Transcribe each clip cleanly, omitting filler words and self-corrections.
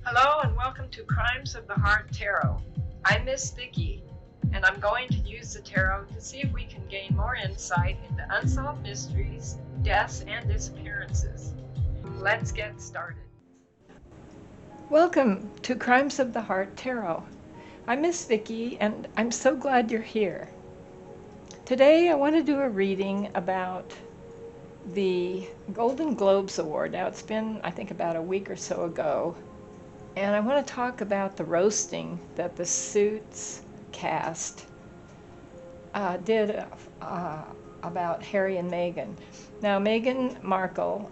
Hello and welcome to Crimes of the Heart Tarot. I'm Miss Vicki, and I'm going to use the tarot to see if we can gain more insight into unsolved mysteries, deaths, and disappearances. Let's get started. Welcome to Crimes of the Heart Tarot. I'm Miss Vicki, and I'm so glad you're here. Today I want to do a reading about the Golden Globes Award. Now it's been, I think, about a week or so ago. And I want to talk about the roasting that the Suits cast did about Harry and Meghan. Now, Meghan Markle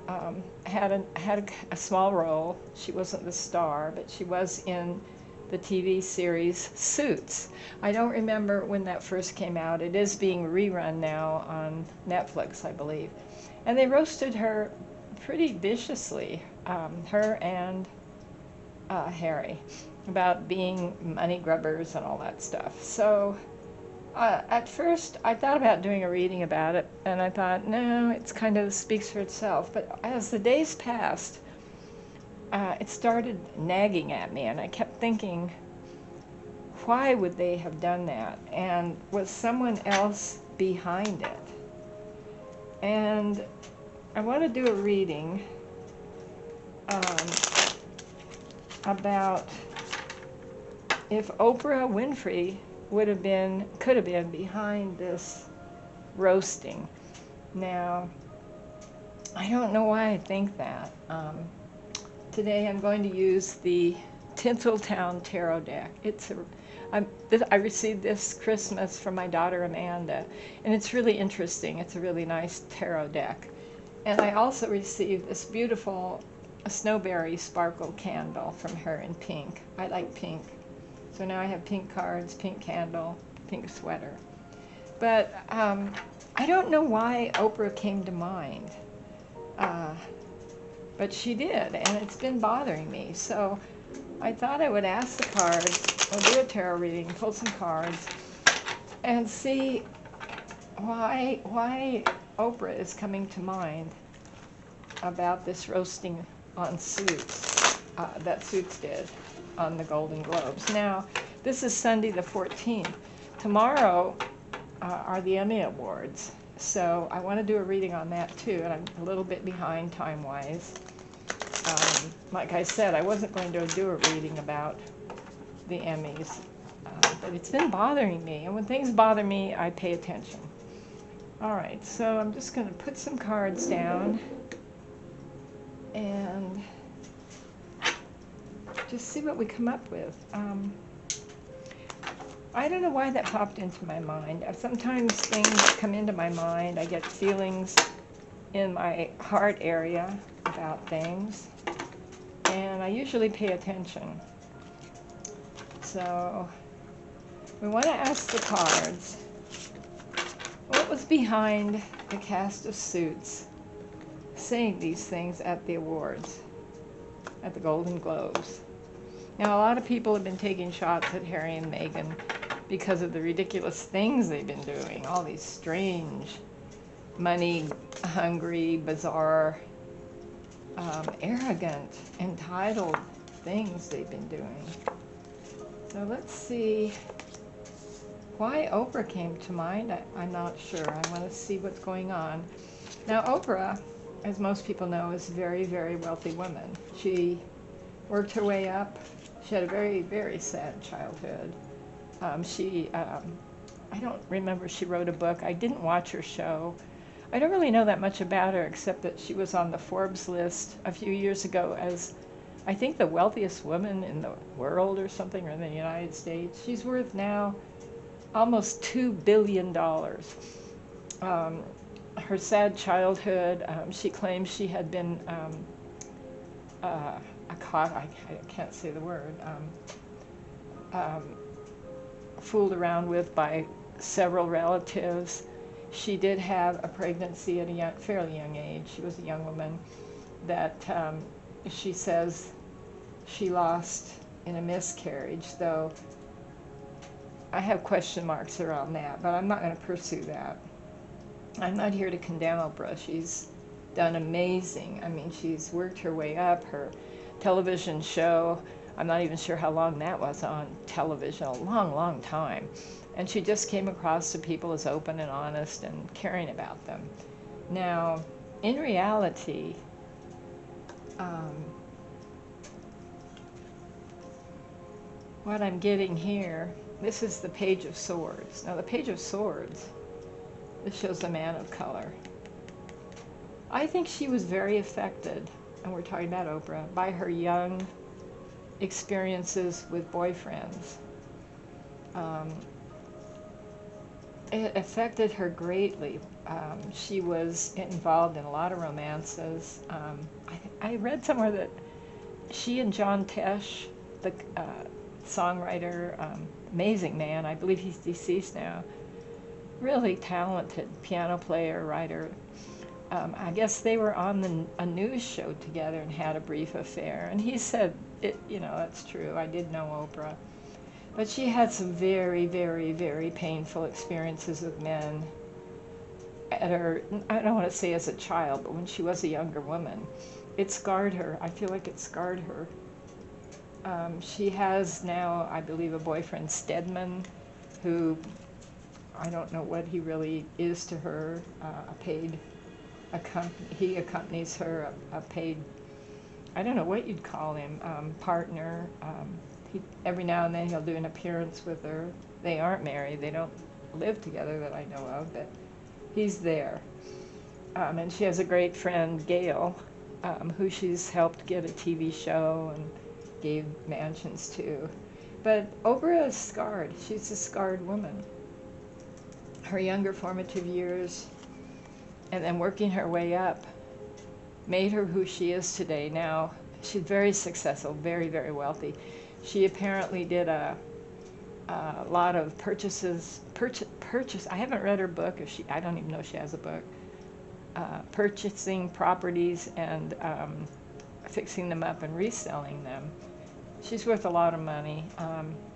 had a small role. She wasn't the star, but she was in the TV series Suits. I don't remember when that first came out. It is being rerun now on Netflix, I believe. And they roasted her pretty viciously, her and Harry, about being money grubbers and all that stuff. So at first I thought about doing a reading about it, and I thought, no, it's kind of speaks for itself. But as the days passed, it started nagging at me, and I kept thinking, why would they have done that? And was someone else behind it? And I want to do a reading about if Oprah Winfrey could have been behind this roasting. Now, I don't know why I think that. Today I'm going to use the Tinseltown Tarot deck. I received this Christmas from my daughter Amanda, and it's really interesting. It's a really nice tarot deck. And I also received this beautiful snowberry sparkle candle from her in pink. I like pink. So now I have pink cards, pink candle, pink sweater. But I don't know why Oprah came to mind. But she did, and it's been bothering me. So I thought I would ask the cards, I'll do a tarot reading, pull some cards, and see why Oprah is coming to mind about this roasting on Suits, that Suits did on the Golden Globes. Now, this is Sunday the 14th. Tomorrow are the Emmy Awards, so I want to do a reading on that too, and I'm a little bit behind time-wise. Like I said, I wasn't going to do a reading about the Emmys, but it's been bothering me, and when things bother me, I pay attention. All right, so I'm just going to put some cards down and just see what we come up with. I don't know why that popped into my mind. Sometimes things come into my mind. I get feelings in my heart area about things, and I usually pay attention. So we want to ask the cards, what was behind the cast of Suits saying these things at the awards, at the Golden Globes? Now, a lot of people have been taking shots at Harry and Meghan because of the ridiculous things they've been doing, all these strange, money-hungry, bizarre, arrogant, entitled things they've been doing. So let's see why Oprah came to mind. I'm not sure. I want to see what's going on. Now, Oprah, as most people know, is a very, very wealthy woman. She worked her way up. She had a very, very sad childhood. I don't remember she wrote a book. I didn't watch her show. I don't really know that much about her except that she was on the Forbes list a few years ago as, I think, the wealthiest woman in the world or something, or in the United States. She's worth now almost $2 billion. Her sad childhood, she claims she had been I can't say the word, fooled around with by several relatives. She did have a pregnancy at a fairly young age. She was a young woman that she says she lost in a miscarriage, though I have question marks around that, but I'm not going to pursue that. I'm not here to condemn Oprah. She's done amazing. I mean, she's worked her way up. television show. I'm not even sure how long that was on television, a long, long time. And she just came across the people as open and honest and caring about them. Now, in reality, what I'm getting here, this is the Page of Swords. Now, the Page of Swords, this shows a man of color. I think she was very affected, and we're talking about Oprah, by her young experiences with boyfriends. It affected her greatly. She was involved in a lot of romances. I read somewhere that she and John Tesh, the songwriter, amazing man, I believe he's deceased now, really talented piano player, writer. I guess they were on a news show together and had a brief affair. And he said, that's true. I did know Oprah. But she had some very, very, very painful experiences with men at her, I don't want to say as a child, but when she was a younger woman. It scarred her. I feel like it scarred her. She has now, I believe, a boyfriend, Stedman, who I don't know what he really is to her, he accompanies her, a paid, I don't know what you'd call him, partner. Every now and then he'll do an appearance with her. They aren't married, they don't live together that I know of, but he's there. And she has a great friend, Gail, who she's helped get a TV show and gave mansions to. But Oprah is scarred. She's a scarred woman. Her younger formative years and then working her way up made her who she is today. Now, she's very successful, very, very wealthy. She apparently did a lot of purchases. I haven't read her book. I don't even know if she has a book. Purchasing properties and fixing them up and reselling them. She's worth a lot of money.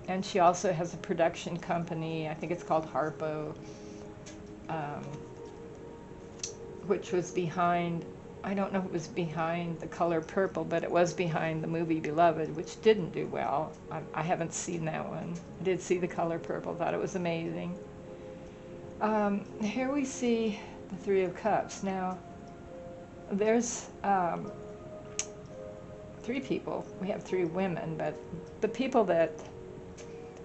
And she also has a production company. I think it's called Harpo, which was behind, I don't know if it was behind The Color Purple, but it was behind the movie Beloved, which didn't do well. I haven't seen that one. I did see The Color Purple, thought it was amazing. Here we see the Three of Cups. Now, there's three people. We have three women, but the people that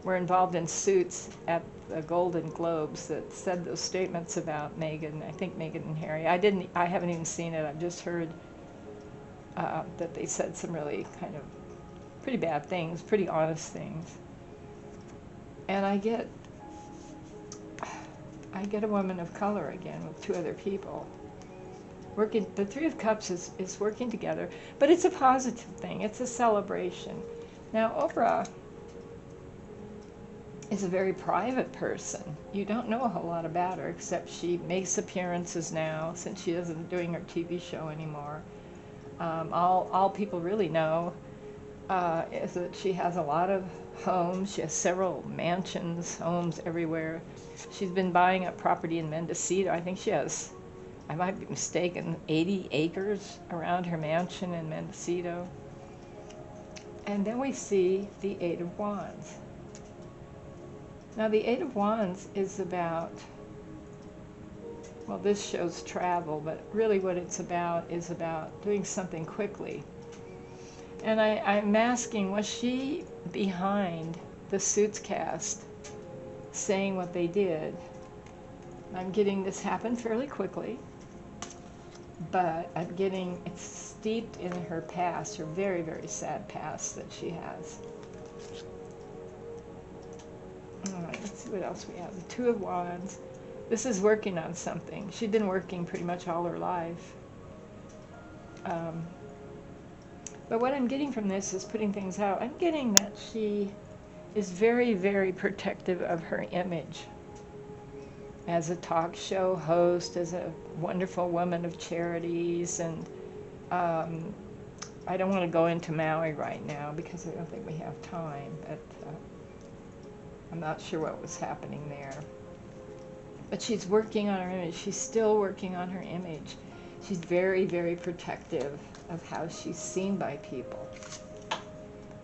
were involved in suits at the Golden Globes that said those statements about Meghan, I think Meghan and Harry. I haven't even seen it. I've just heard that they said some really kind of pretty bad things, pretty honest things. And I get a woman of color again with two other people. The Three of Cups is working together, but it's a positive thing. It's a celebration. Now, Oprah is a very private person. You don't know a whole lot about her, except she makes appearances now, since she isn't doing her TV show anymore. All people really know is that she has a lot of homes. She has several mansions, homes everywhere. She's been buying up property in Mendocino. I think she has, I might be mistaken, 80 acres around her mansion in Mendocino. And then we see the Eight of Wands. Now, the Eight of Wands is about, well, this shows travel, but really what it's about is about doing something quickly. And I'm asking, was she behind the Suits cast saying what they did? I'm getting this happen fairly quickly, but I'm getting it's steeped in her past, her very, very sad past that she has. All right, let's see what else we have. The Two of Wands. This is working on something. She'd been working pretty much all her life. But what I'm getting from this is putting things out. I'm getting that she is very, very protective of her image as a talk show host, as a wonderful woman of charities. And I don't want to go into Maui right now because I don't think we have time, but I'm not sure what was happening there. But she's working on her image. She's still working on her image. She's very, very protective of how she's seen by people.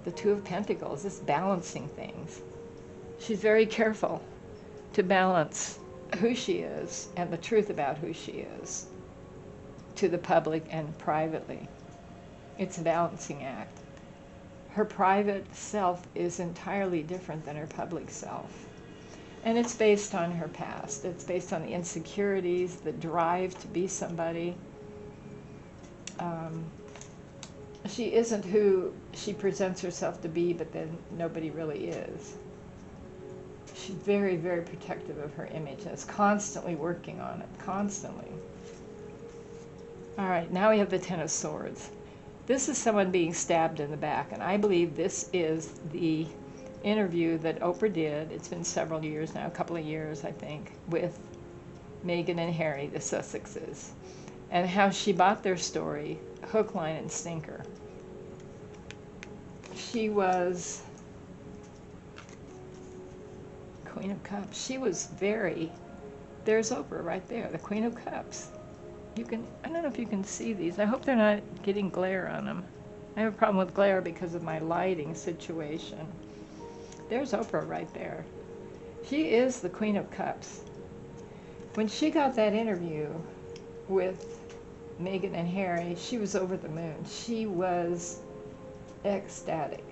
The Two of Pentacles is balancing things. She's very careful to balance who she is and the truth about who she is to the public and privately. It's a balancing act. Her private self is entirely different than her public self. And it's based on her past. It's based on the insecurities, the drive to be somebody. She isn't who she presents herself to be, but then nobody really is. She's very, very protective of her image and is constantly working on it, constantly. All right, now we have the Ten of Swords. This is someone being stabbed in the back, and I believe this is the interview that Oprah did. It's been several years now, a couple of years, I think, with Meghan and Harry, the Sussexes, and how she bought their story, hook, line, and sinker. She was Queen of Cups. She was very, there's Oprah right there, the Queen of Cups. You can, I don't know if you can see these. I hope they're not getting glare on them. I have a problem with glare because of my lighting situation. There's Oprah right there. She is the Queen of Cups. When she got that interview with Meghan and Harry, she was over the moon. She was ecstatic.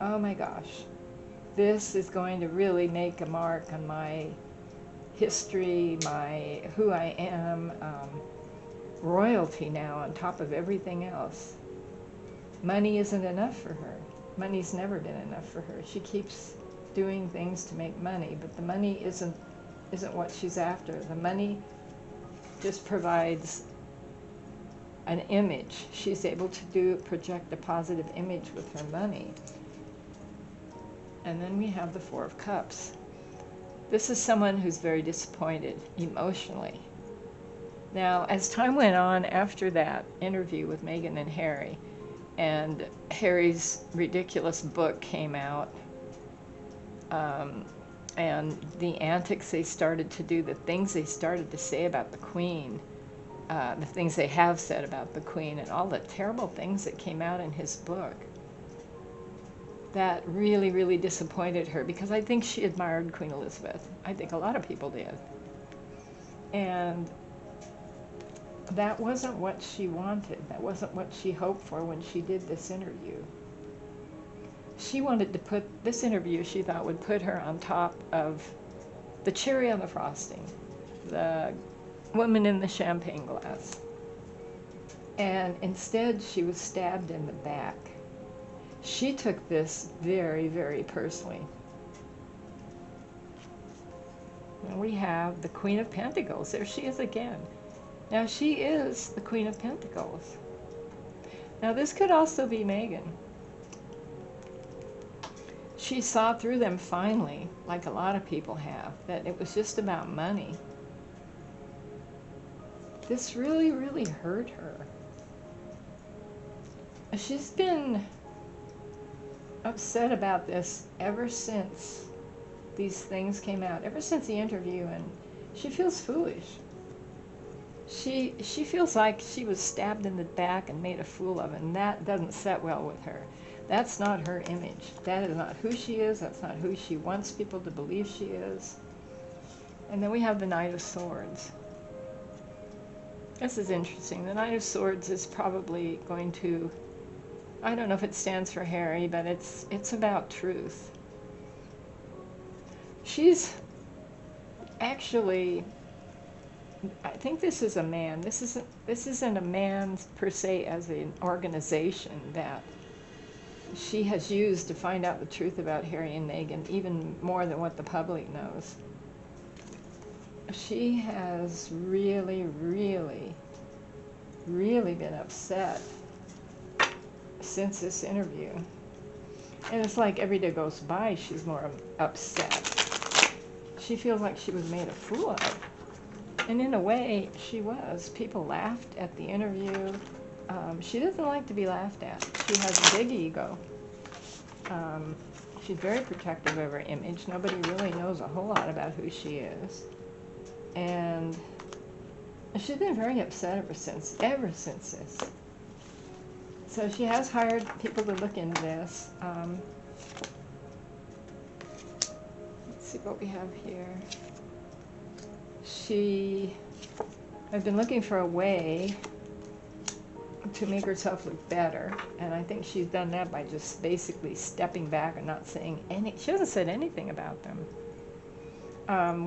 Oh my gosh. This is going to really make a mark on my history, my who I am, royalty now on top of everything else. Money isn't enough for her. Money's never been enough for her. She keeps doing things to make money, but the money isn't what she's after. The money just provides an image. She's able to project a positive image with her money. And then we have the Four of Cups. This is someone who's very disappointed emotionally. Now, as time went on after that interview with Meghan and Harry, and Harry's ridiculous book came out, and the antics they started to do, the things they started to say about the Queen, the things they have said about the Queen, and all the terrible things that came out in his book, that really, really disappointed her, because I think she admired Queen Elizabeth. I think a lot of people did. And that wasn't what she wanted. That wasn't what she hoped for when she did this interview. She wanted to put this interview, she thought, would put her on top of the cherry on the frosting, the woman in the champagne glass. And instead, she was stabbed in the back. She took this very, very personally. And we have the Queen of Pentacles. There she is again. Now, she is the Queen of Pentacles. Now, this could also be Meghan. She saw through them finally, like a lot of people have, that it was just about money. This really, really hurt her. She's been upset about this ever since these things came out, ever since the interview, and she feels foolish. She feels like she was stabbed in the back and made a fool of, and that doesn't set well with her. That's not her image. That is not who she is. That's not who she wants people to believe she is. And then we have the Knight of Swords. This is interesting. The Knight of Swords is probably going to, I don't know if it stands for Harry, but it's about truth. She's actually, I think this is a man. This isn't a man per se as an organization that she has used to find out the truth about Harry and Meghan, even more than what the public knows. She has really, really, really been upset since this interview. And it's like every day goes by, she's more upset. She feels like she was made a fool of. And in a way, she was. People laughed at the interview. She doesn't like to be laughed at. She has a big ego. She's very protective of her image. Nobody really knows a whole lot about who she is. And she's been very upset ever since this. So she has hired people to look into this. Let's see what we have here. I've been looking for a way to make herself look better, and I think she's done that by just basically stepping back and not saying she hasn't said anything about them.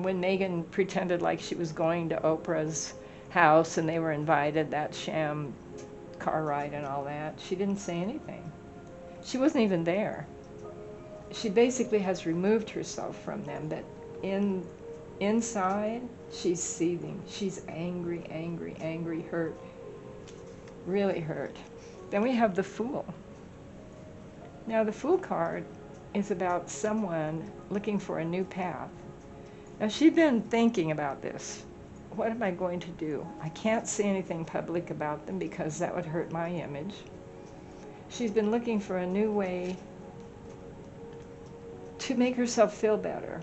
When Meghan pretended like she was going to Oprah's house and they were invited, that sham car ride and all that, she didn't say anything. She wasn't even there. She basically has removed herself from them, but inside she's seething. She's angry, angry, angry, hurt, really hurt. Then we have the Fool. Now the Fool card is about someone looking for a new path. Now she's been thinking about this. What am I going to do? I can't say anything public about them because that would hurt my image. She's been looking for a new way to make herself feel better.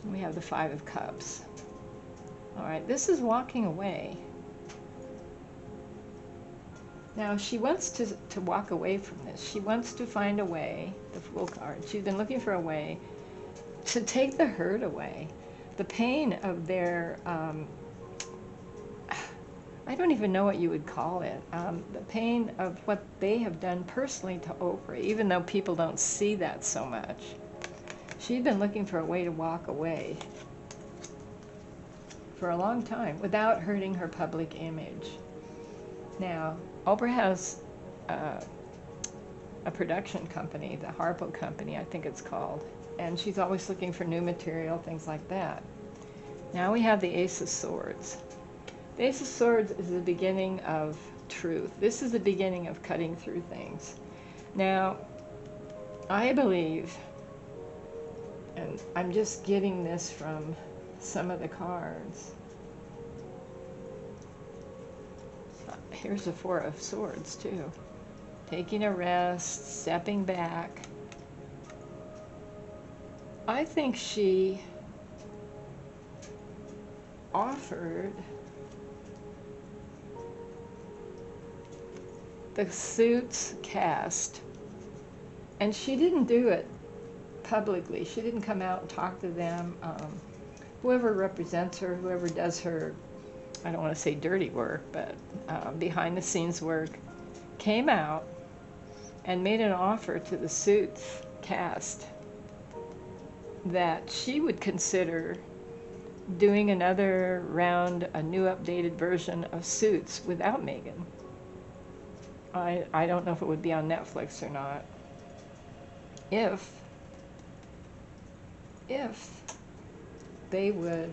We have the Five of Cups. All right, this is walking away. Now she wants to walk away from this. She wants to find a way, the Fool card. She's been looking for a way to take the hurt away. The pain of their, I don't even know what you would call it, the pain of what they have done personally to Oprah, even though people don't see that so much. She'd been looking for a way to walk away for a long time without hurting her public image. Now, Oprah has a production company, the Harpo Company, I think it's called, and she's always looking for new material, things like that. Now we have the Ace of Swords. The Ace of Swords is the beginning of truth. This is the beginning of cutting through things. Now, I believe, and I'm just getting this from some of the cards. Here's the Four of Swords too. Taking a rest, stepping back. I think she offered the Suits cast, and she didn't do it publicly. She didn't come out and talk to them. Whoever represents her, whoever does her, I don't want to say dirty work, but behind the scenes work, came out and made an offer to the Suits cast that she would consider doing another round, a new updated version of Suits without Meghan. I don't know if it would be on Netflix or not. If they would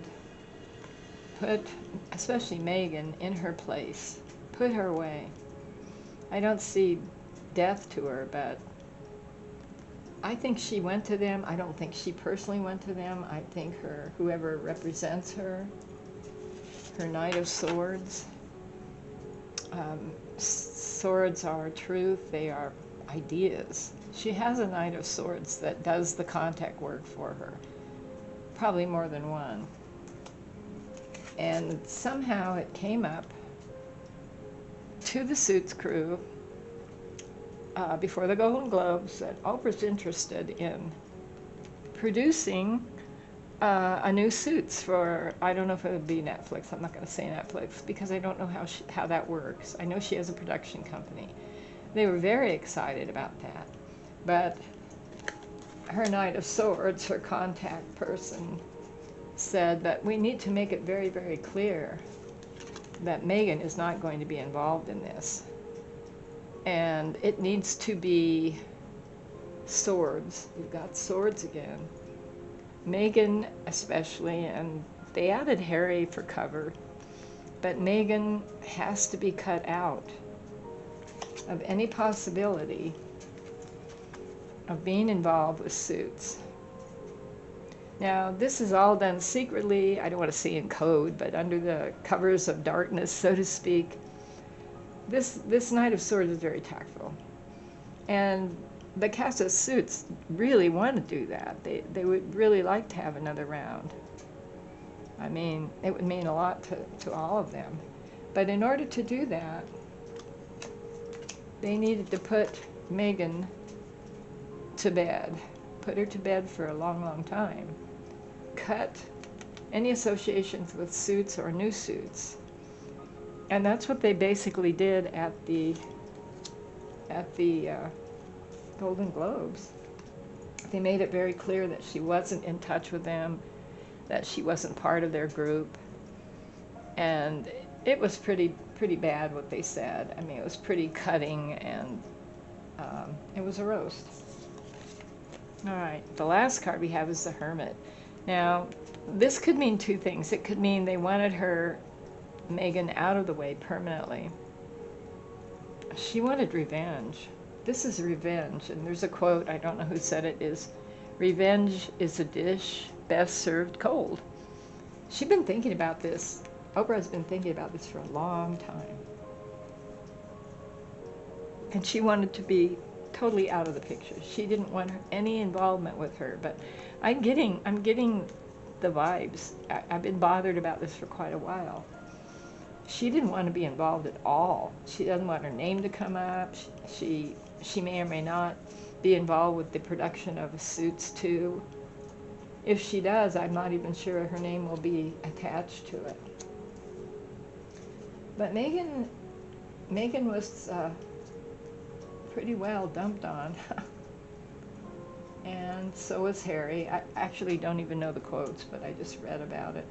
put, especially Meghan, in her place, put her away. I don't see death to her, but I think she went to them. I don't think she personally went to them. I think whoever represents her, her Knight of Swords. Swords are truth. They are ideas. She has a Knight of Swords that does the contact work for her. Probably more than one. And somehow it came up to the Suits crew before the Golden Globes that Oprah's interested in producing a new Suits for, I don't know if it would be Netflix. I'm not going to say Netflix because I don't know how that works. I know she has a production company. They were very excited about that. But her Knight of Swords, her contact person, said that we need to make it very, very clear that Meghan is not going to be involved in this. And it needs to be swords. You've got swords again. Meghan especially, and they added Harry for cover, but Meghan has to be cut out of any possibility of being involved with Suits. Now, this is all done secretly, I don't want to say in code, but under the covers of darkness, so to speak. This Knight of Swords is very tactful. And the cast of Suits really want to do that. They would really like to have another round. I mean, it would mean a lot to all of them. But in order to do that, they needed to put Meghan to bed, put her to bed for a long, long time, cut any associations with Suits or new Suits. And that's what they basically did at the Golden Globes. They made it very clear that she wasn't in touch with them, that she wasn't part of their group, and it was pretty bad what they said. I mean, it was pretty cutting, and it was a roast. All right, the last card we have is the Hermit. Now, this could mean two things. It could mean they wanted Meghan, out of the way permanently. She wanted revenge. This is revenge, and there's a quote, I don't know who said it, is, "Revenge is a dish best served cold." She's been thinking about this. Oprah's been thinking about this for a long time. And she wanted to be totally out of the picture. She didn't want any involvement with her, but I'm getting the vibes. I've been bothered about this for quite a while. She didn't want to be involved at all. She doesn't want her name to come up. She may or may not be involved with the production of Suits 2. If she does, I'm not even sure her name will be attached to it. But Meghan was pretty well dumped on. And so was Harry. I actually don't even know the quotes, but I just read about it.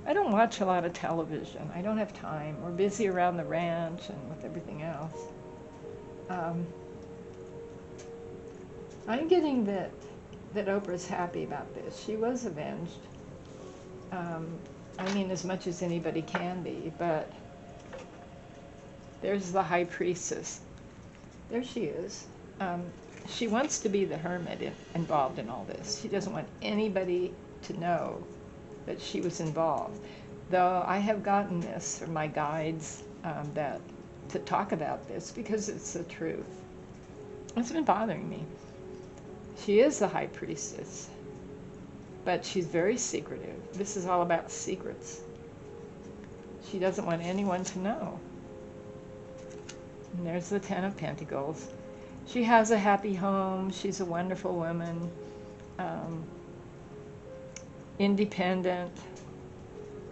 I don't watch a lot of television. I don't have time. We're busy around the ranch and with everything else. I'm getting that Oprah's happy about this. She was avenged. I mean, as much as anybody can be, but there's the High Priestess. There she is. She wants to be the hermit involved in all this. She doesn't want anybody to know that she was involved. Though I have gotten this from my guides to talk about this because it's the truth. It's been bothering me. She is the High Priestess, but she's very secretive. This is all about secrets. She doesn't want anyone to know. And there's the Ten of Pentacles. She has a happy home. She's a wonderful woman, independent,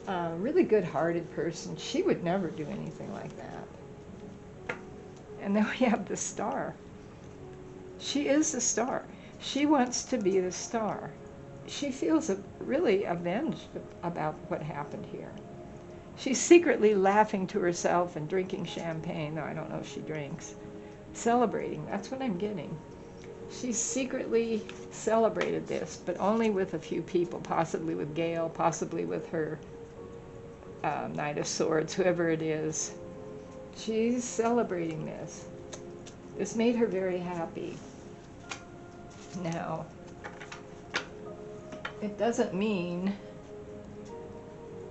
really good-hearted person. She would never do anything like that. And then we have the Star. She is the Star. She wants to be the Star. She feels really avenged about what happened here. She's secretly laughing to herself and drinking champagne, though I don't know if she drinks. Celebrating, that's what I'm getting. She secretly celebrated this, but only with a few people, possibly with Gail, possibly with her Knight of Swords, whoever it is. She's celebrating this. This made her very happy. Now, it doesn't mean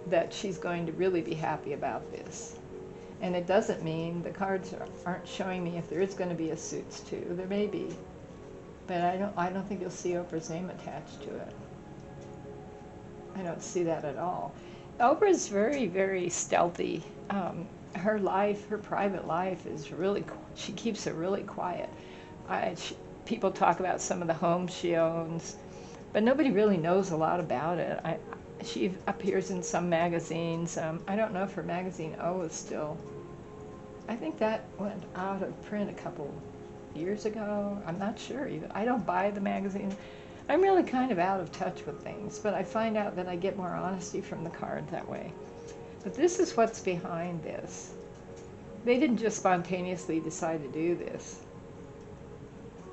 that she's going to really be happy about this. And it doesn't mean, the cards aren't showing me if there is going to be a Suits 2. There may be. But I don't think you'll see Oprah's name attached to it. I don't see that at all. Oprah's very, very stealthy. Her life, her private life is really, she keeps it really quiet. People talk about some of the homes she owns, but nobody really knows a lot about it. She appears in some magazines. I don't know if her magazine O is still, I think that went out of print a couple years ago. I'm not sure even. I don't buy the magazine. I'm really kind of out of touch with things, but I find out that I get more honesty from the card that way. But this is what's behind this. They didn't just spontaneously decide to do this.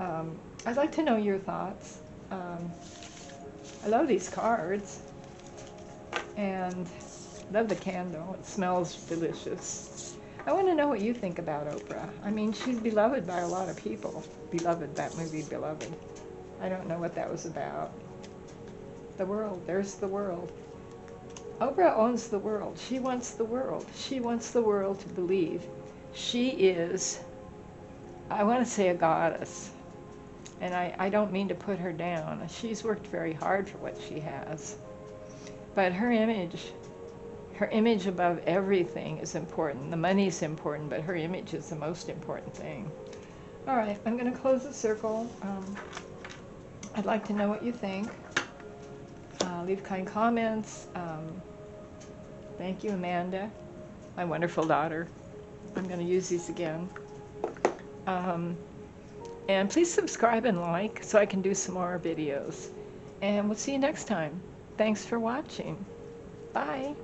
I'd like to know your thoughts. I love these cards, and love the candle. It smells delicious. I want to know what you think about Oprah. I mean, she's beloved by a lot of people. Beloved, that movie, Beloved. I don't know what that was about. The world, there's the world. Oprah owns the world. She wants the world. She wants the world to believe she is, I want to say, a goddess. And I don't mean to put her down. She's worked very hard for what she has. But her image her image above everything is important. The money is important, but her image is the most important thing. All right, I'm going to close the circle. I'd like to know what you think. Leave kind comments. Thank you, Amanda, my wonderful daughter. I'm going to use these again. And please subscribe and like so I can do some more videos. And we'll see you next time. Thanks for watching. Bye.